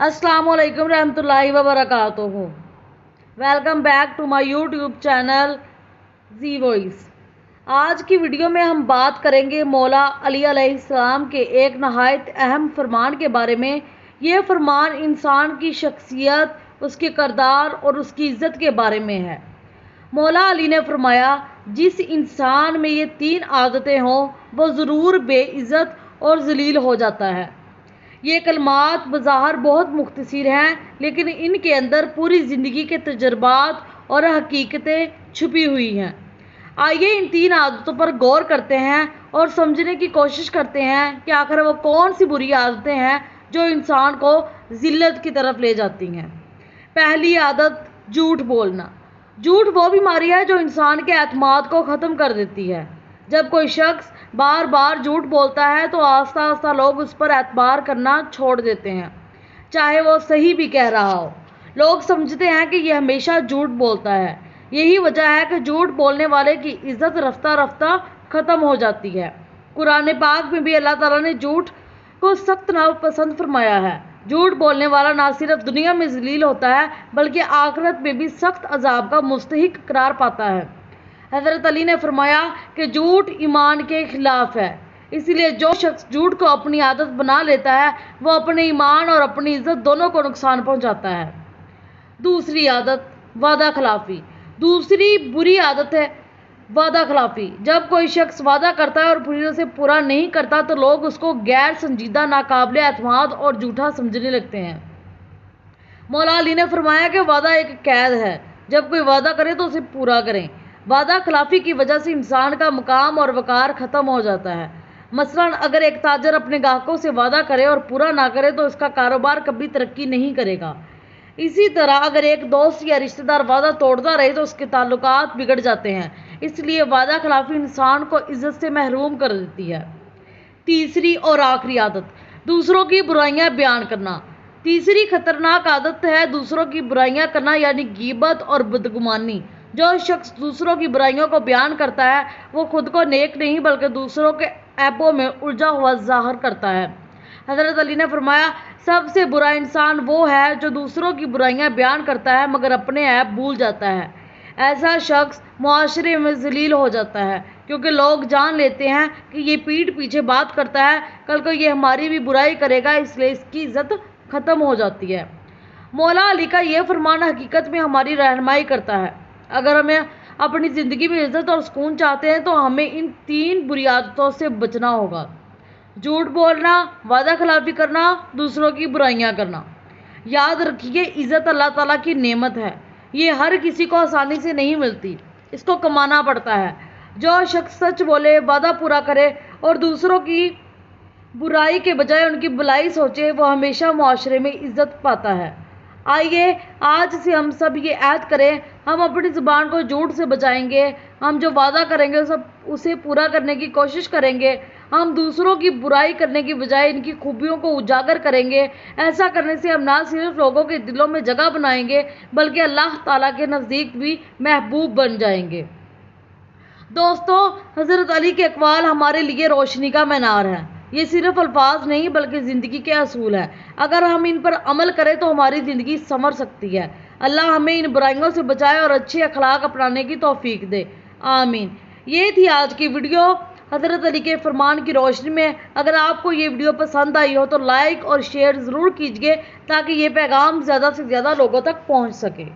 अस्सलाम वालेकुम रहमतुल्लाहि व बरकातुहू। Welcome back to my YouTube channel G voice. आज की वीडियो में हम बात करेंगे मौला अली अलैहिस्सलाम के एक नहायत अहम फरमान के बारे में। यह फरमान इंसान की शख्सियत, उसके किरदार और उसकी इज़्ज़त के बारे में है। मौला अली ने फरमाया, जिस इंसान में ये तीन आदतें हों वो ज़रूर बेइज्जत और जलील हो जाता है। ये कलमात बज़ाहिर बहुत मुख्तसर हैं, लेकिन इनके अंदर पूरी ज़िंदगी के तजुर्बात और हकीकतें छुपी हुई हैं। आइए इन तीन आदतों पर गौर करते हैं और समझने की कोशिश करते हैं कि आखिर वो कौन सी बुरी आदतें हैं जो इंसान को ज़िल्लत की तरफ ले जाती हैं। पहली आदत, झूठ बोलना। झूठ वो बीमारी है जो इंसान के एतमाद को ख़त्म कर देती है। जब कोई शख्स बार बार झूठ बोलता है तो आस्ता आस्ता लोग उस पर एतबार करना छोड़ देते हैं, चाहे वो सही भी कह रहा हो। लोग समझते हैं कि यह हमेशा झूठ बोलता है। यही वजह है कि झूठ बोलने वाले की इज़्ज़त रफ्ता रफ्ता ख़त्म हो जाती है। कुरान पाक में भी अल्लाह ताला ने झूठ को सख्त नापसंद फरमाया है। झूठ बोलने वाला ना सिर्फ दुनिया में जलील होता है बल्कि आखिरत में भी सख्त अजाब का मुस्तहिक करार पाता है। हज़रत अली ने फरमाया कि झूठ ईमान के खिलाफ है, इसलिए जो शख्स झूठ को अपनी आदत बना लेता है वो अपने ईमान और अपनी इज्जत दोनों को नुकसान पहुंचाता है। दूसरी आदत, वादा खिलाफी। दूसरी बुरी आदत है वादा खिलाफी। जब कोई शख्स वादा करता है और पूरी से पूरा नहीं करता तो लोग उसको गैर संजीदा, नाकाबिले एतमाद और झूठा समझने लगते हैं। मौला अली ने फरमाया कि वादा एक कैद है, जब कोई वादा करे तो उसे पूरा करें। वादा खिलाफी की वजह से इंसान का मकाम और वकार ख़त्म हो जाता है। मसलन अगर एक ताजर अपने ग्राहकों से वादा करे और पूरा ना करे तो उसका कारोबार कभी तरक्की नहीं करेगा। इसी तरह अगर एक दोस्त या रिश्तेदार वादा तोड़ता रहे तो उसके ताल्लुकात बिगड़ जाते हैं। इसलिए वादा खिलाफी इंसान को इज्जत से महरूम कर देती है। तीसरी और आखिरी आदत, दूसरों की बुराइयां बयान करना। तीसरी खतरनाक आदत है दूसरों की बुराइयां करना, यानी गीबत और बदगुमानी। जो शख्स दूसरों की बुराइयों को बयान करता है वो खुद को नेक नहीं बल्कि दूसरों के ऐबों में उलझा हुआ जाहिर करता है। हज़रत अली ने फरमाया, सबसे बुरा इंसान वो है जो दूसरों की बुराइयां बयान करता है मगर अपने ऐब भूल जाता है। ऐसा शख्स मुआशरे में जलील हो जाता है, क्योंकि लोग जान लेते हैं कि ये पीठ पीछे बात करता है, कल को ये हमारी भी बुराई करेगा, इसलिए इसकी इज्जत ख़त्म हो जाती है। मौला अली का ये फरमान हकीकत में हमारी रहनुमाई करता है। अगर हमें अपनी ज़िंदगी में इज्जत और सुकून चाहते हैं तो हमें इन तीन बुरी आदतों से बचना होगा। झूठ बोलना, वादा खिलाफी करना, दूसरों की बुराइयां करना। याद रखिए, इज़्ज़त अल्लाह ताला की नेमत है। ये हर किसी को आसानी से नहीं मिलती, इसको कमाना पड़ता है। जो शख्स सच बोले, वादा पूरा करे और दूसरों की बुराई के बजाय उनकी भलाई सोचे, वो हमेशा मुआशरे में इज्जत पाता है। आइए आज से हम सब ये ऐद करें, हम अपनी ज़ुबान को झूठ से बचाएंगे। हम जो वादा करेंगे सब उसे पूरा करने की कोशिश करेंगे। हम दूसरों की बुराई करने की बजाय इनकी खूबियों को उजागर करेंगे। ऐसा करने से हम ना सिर्फ लोगों के दिलों में जगह बनाएंगे बल्कि अल्लाह ताला के नज़दीक भी महबूब बन जाएंगे। दोस्तों, हज़रत अली के अक़वाल हमारे लिए रोशनी का मीनार है। ये सिर्फ अल्फाज नहीं बल्कि ज़िंदगी के असूल है। अगर हम इन पर अमल करें तो हमारी ज़िंदगी संवर सकती है। अल्लाह हमें इन बुराइयों से बचाए और अच्छे अखलाक अपनाने की तौफीक दे, आमीन। ये थी आज की वीडियो हज़रत अली के फरमान की रोशनी में। अगर आपको ये वीडियो पसंद आई हो तो लाइक और शेयर ज़रूर कीजिए ताकि ये पैगाम ज़्यादा से ज़्यादा लोगों तक पहुँच सके।